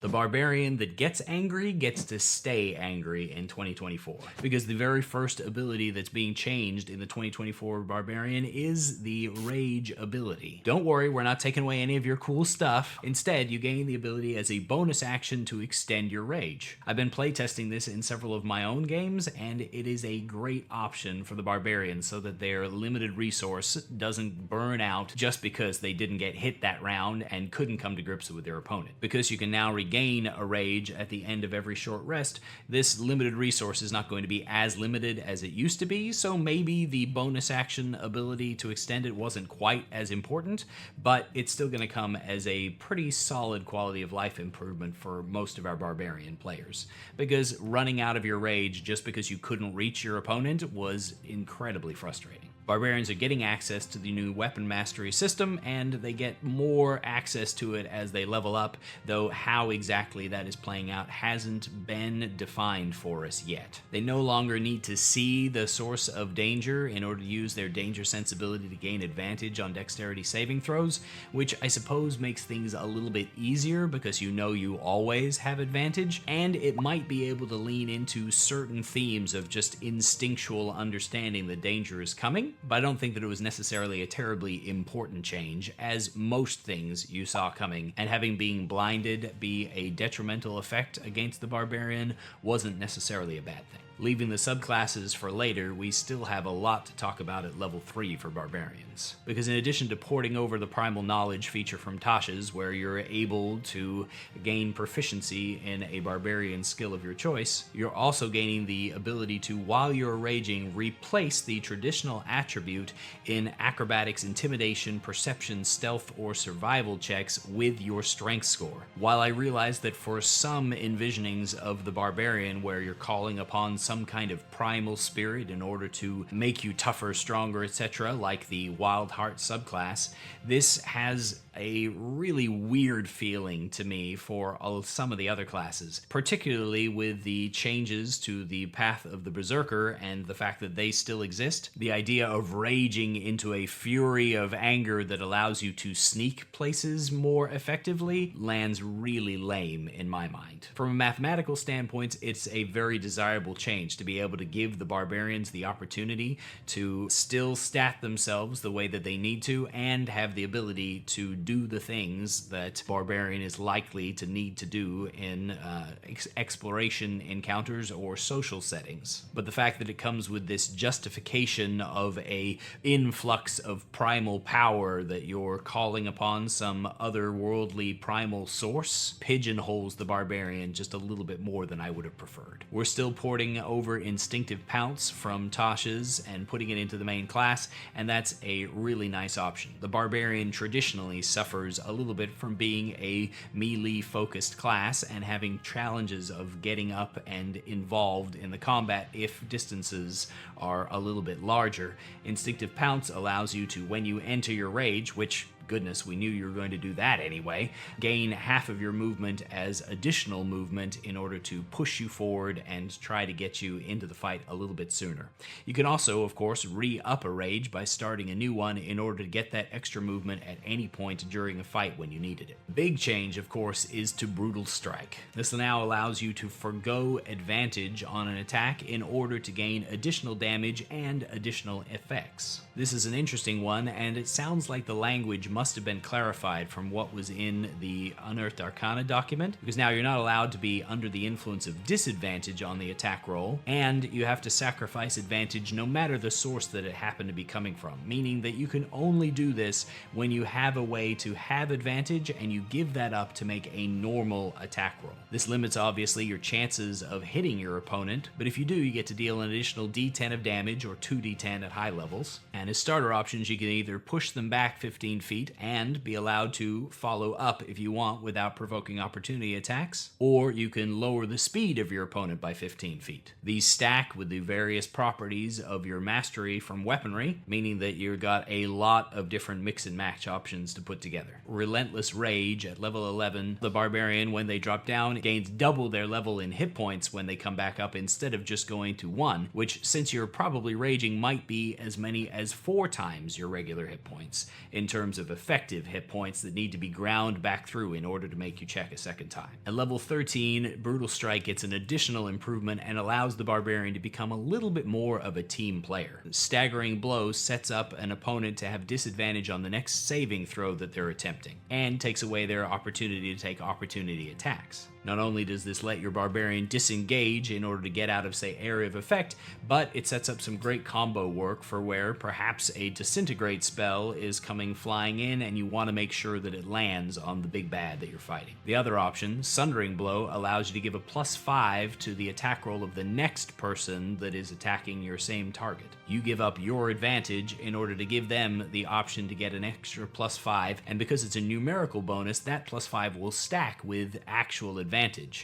The barbarian that gets angry gets to stay angry in 2024. Because the very first ability that's being changed in the 2024 barbarian is the rage ability. Don't worry, we're not taking away any of your cool stuff. Instead, you gain the ability as a bonus action to extend your rage. I've been playtesting this in several of my own games, and it is a great option for the barbarians so that their limited resource doesn't burn out just because they didn't get hit that round and couldn't come to grips with their opponent. Because you can now regain a rage at the end of every short rest, this limited resource is not going to be as limited as it used to be, so maybe the bonus action ability to extend it wasn't quite as important, but it's still going to come as a pretty solid quality of life improvement for most of our barbarian players. Because running out of your rage just because you couldn't reach your opponent was incredibly frustrating. Barbarians are getting access to the new weapon mastery system, and they get more access to it as they level up, though how exactly that is playing out hasn't been defined for us yet. They no longer need to see the source of danger in order to use their danger sensibility to gain advantage on dexterity saving throws, which I suppose makes things a little bit easier because you know you always have advantage, and it might be able to lean into certain themes of just instinctual understanding that danger is coming. But I don't think that it was necessarily a terribly important change, as most things you saw coming, and having being blinded be a detrimental effect against the barbarian wasn't necessarily a bad thing. Leaving the subclasses for later, we still have a lot to talk about at level 3 for barbarians. Because in addition to porting over the Primal knowledge feature from Tasha's, where you're able to gain proficiency in a barbarian skill of your choice, you're also gaining the ability to, while you're raging, replace the traditional attribute in acrobatics, intimidation, perception, stealth, or survival checks with your strength score. While I realize that for some envisionings of the barbarian where you're calling upon some kind of primal spirit in order to make you tougher, stronger, etc., like the Wild Heart subclass, this has a really weird feeling to me for some of the other classes, particularly with the changes to the path of the Berserker and the fact that they still exist. The idea of raging into a fury of anger that allows you to sneak places more effectively lands really lame in my mind. From a mathematical standpoint, it's a very desirable change to be able to give the barbarians the opportunity to still stat themselves the way that they need to and have the ability to do the things that barbarian is likely to need to do in exploration encounters or social settings. But the fact that it comes with this justification of a influx of primal power that you're calling upon some otherworldly primal source pigeonholes the barbarian just a little bit more than I would have preferred. We're still porting over Instinctive Pounce from Tasha's and putting it into the main class, and that's a really nice option. The barbarian traditionally suffers a little bit from being a melee-focused class and having challenges of getting up and involved in the combat if distances are a little bit larger. Instinctive Pounce allows you to, when you enter your rage, which goodness, we knew you were going to do that anyway, gain half of your movement as additional movement in order to push you forward and try to get you into the fight a little bit sooner. You can also, of course, re-up a rage by starting a new one in order to get that extra movement at any point during a fight when you needed it. Big change, of course, is to Brutal Strike. This now allows you to forgo advantage on an attack in order to gain additional damage and additional effects. This is an interesting one, and it sounds like the language must have been clarified from what was in the Unearthed Arcana document, because now you're not allowed to be under the influence of disadvantage on the attack roll, and you have to sacrifice advantage no matter the source that it happened to be coming from, meaning that you can only do this when you have a way to have advantage and you give that up to make a normal attack roll. This limits, obviously, your chances of hitting your opponent, but if you do, you get to deal an additional d10 of damage or 2d10 at high levels, and as starter options, you can either push them back 15 feet and be allowed to follow up if you want without provoking opportunity attacks, or you can lower the speed of your opponent by 15 feet. These stack with the various properties of your mastery from weaponry, meaning that you've got a lot of different mix and match options to put together. Relentless Rage at level 11, the barbarian, when they drop down, gains double their level in hit points when they come back up instead of just going to 1, which, since you're probably raging, might be as many as 4 times your regular hit points in terms of effective hit points that need to be ground back through in order to make you check a second time. At level 13, Brutal Strike gets an additional improvement and allows the Barbarian to become a little bit more of a team player. Staggering Blow sets up an opponent to have disadvantage on the next saving throw that they're attempting, and takes away their opportunity to take opportunity attacks. Not only does this let your Barbarian disengage in order to get out of, say, area of effect, but it sets up some great combo work for where perhaps a Disintegrate spell is coming flying in and you want to make sure that it lands on the big bad that you're fighting. The other option, Sundering Blow, allows you to give a +5 to the attack roll of the next person that is attacking your same target. You give up your advantage in order to give them the option to get an extra +5, and because it's a numerical bonus, that +5 will stack with actual advantage.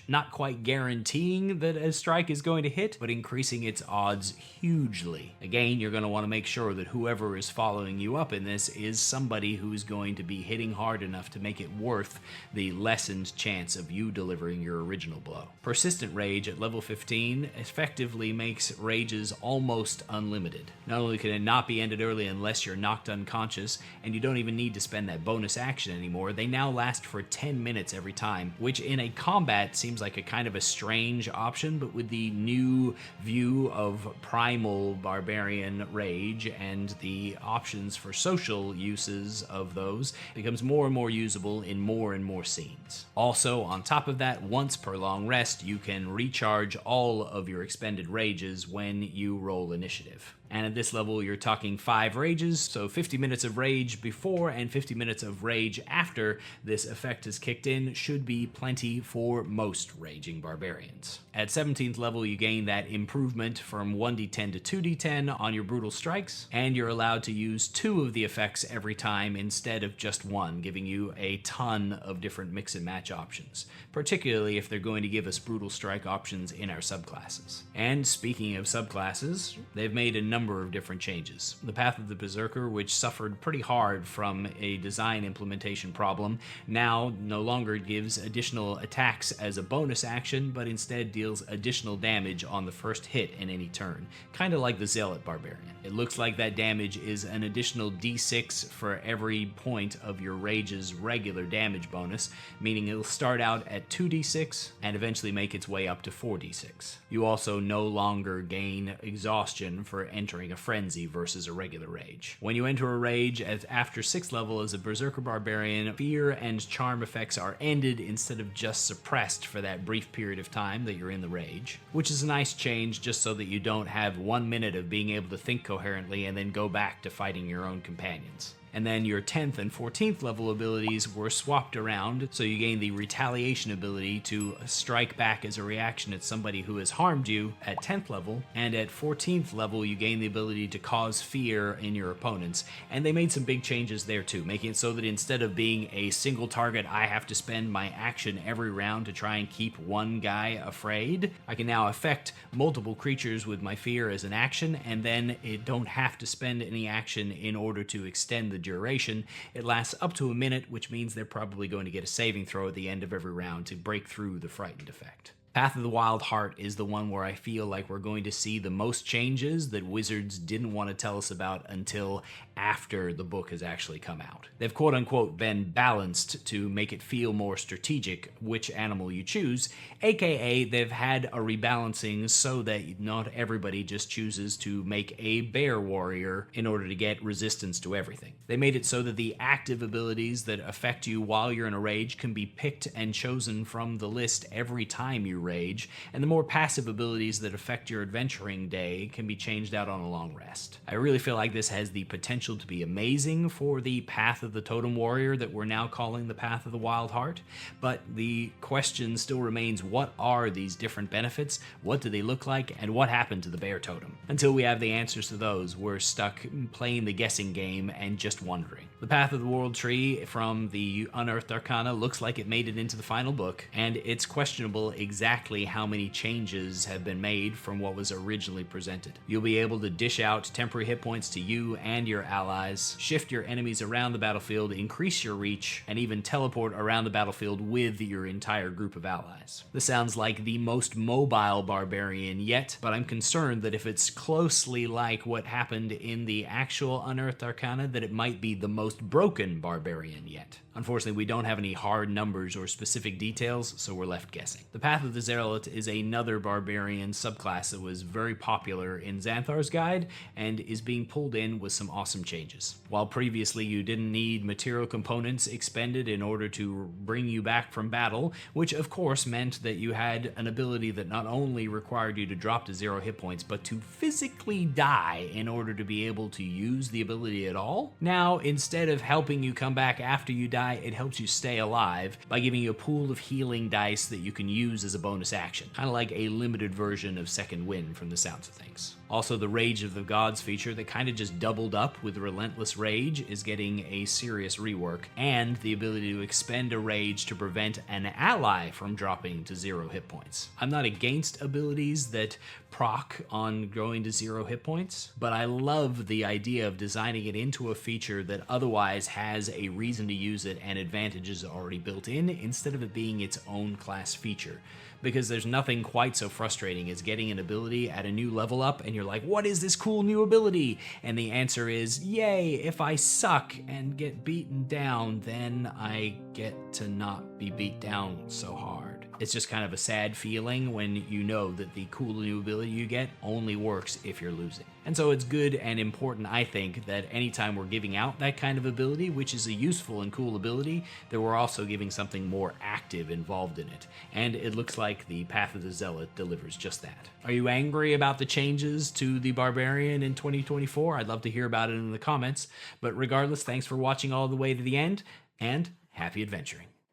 Not quite guaranteeing that a strike is going to hit, but increasing its odds hugely. Again, you're going to want to make sure that whoever is following you up in this is somebody who's going to be hitting hard enough to make it worth the lessened chance of you delivering your original blow. Persistent Rage at level 15 effectively makes rages almost unlimited. Not only can it not be ended early unless you're knocked unconscious, and you don't even need to spend that bonus action anymore, they now last for 10 minutes every time, which in a combat seems like a kind of a strange option, but with the new view of Primal Barbarian Rage and the options for social uses of those, it becomes more and more usable in more and more scenes. Also, on top of that, once per long rest, you can recharge all of your expended rages when you roll initiative. And at this level, you're talking 5 rages, so 50 minutes of rage before and 50 minutes of rage after this effect is kicked in should be plenty for most raging barbarians. At 17th level, you gain that improvement from 1d10 to 2d10 on your brutal strikes, and you're allowed to use 2 of the effects every time instead of just 1, giving you a ton of different mix and match options, particularly if they're going to give us brutal strike options in our subclasses. And speaking of subclasses, they've made a number of different changes. The Path of the Berserker, which suffered pretty hard from a design implementation problem, now no longer gives additional attacks as a bonus action, but instead deals additional damage on the first hit in any turn, kind of like the Zealot Barbarian. It looks like that damage is an additional d6 for every point of your rage's regular damage bonus, meaning it'll start out at 2d6 and eventually make its way up to 4d6. You also no longer gain exhaustion for entering a frenzy versus a regular rage. When you enter a rage after 6th level as a Berserker Barbarian, fear and charm effects are ended instead of just suppressed for that brief period of time that you're in the rage, which is a nice change just so that you don't have 1 minute of being able to think coherently and then go back to fighting your own companions. And then your 10th and 14th level abilities were swapped around, so you gain the retaliation ability to strike back as a reaction at somebody who has harmed you at 10th level, and at 14th level you gain the ability to cause fear in your opponents. And they made some big changes there too, making it so that instead of being a single target, I have to spend my action every round to try and keep one guy afraid, I can now affect multiple creatures with my fear as an action, and then it don't have to spend any action in order to extend the duration. It lasts up to a minute, which means they're probably going to get a saving throw at the end of every round to break through the frightened effect. Path of the Wild Heart is the one where I feel like we're going to see the most changes that Wizards didn't want to tell us about until after the book has actually come out. They've quote-unquote been balanced to make it feel more strategic which animal you choose, aka they've had a rebalancing so that not everybody just chooses to make a bear warrior in order to get resistance to everything. They made it so that the active abilities that affect you while you're in a rage can be picked and chosen from the list every time you rage, and the more passive abilities that affect your adventuring day can be changed out on a long rest. I really feel like this has the potential to be amazing for the Path of the Totem Warrior that we're now calling the Path of the Wild Heart, but the question still remains, what are these different benefits, what do they look like, and what happened to the Bear Totem? Until we have the answers to those, we're stuck playing the guessing game and just wondering. The Path of the World Tree from the Unearthed Arcana looks like it made it into the final book, and it's questionable exactly exactly how many changes have been made from what was originally presented. You'll be able to dish out temporary hit points to you and your allies, shift your enemies around the battlefield, increase your reach, and even teleport around the battlefield with your entire group of allies. This sounds like the most mobile barbarian yet, but I'm concerned that if it's closely like what happened in the actual Unearthed Arcana, that it might be the most broken barbarian yet. Unfortunately, we don't have any hard numbers or specific details, so we're left guessing. The Path of the Zealot is another barbarian subclass that was very popular in Xanthar's guide and is being pulled in with some awesome changes. While previously you didn't need material components expended in order to bring you back from battle, which of course meant that you had an ability that not only required you to drop to 0 hit points, but to physically die in order to be able to use the ability at all. Now, instead of helping you come back after you die, it helps you stay alive by giving you a pool of healing dice that you can use as a bonus action. Kind of like a limited version of Second Wind from the sounds of things. Also, the Rage of the Gods feature that kind of just doubled up with Relentless Rage is getting a serious rework, and the ability to expend a rage to prevent an ally from dropping to 0 hit points. I'm not against abilities that proc on going to 0 hit points, but I love the idea of designing it into a feature that otherwise has a reason to use it and advantages already built in, instead of it being its own class feature. Because there's nothing quite so frustrating as getting an ability at a new level up and you're like, what is this cool new ability? And the answer is, yay, if I suck and get beaten down, then I get to not be beat down so hard. It's just kind of a sad feeling when you know that the cool new ability you get only works if you're losing. And so it's good and important, I think, that anytime we're giving out that kind of ability, which is a useful and cool ability, that we're also giving something more active involved in it. And it looks like the Path of the Zealot delivers just that. Are you angry about the changes to the Barbarian in 2024? I'd love to hear about it in the comments. But regardless, thanks for watching all the way to the end, and happy adventuring.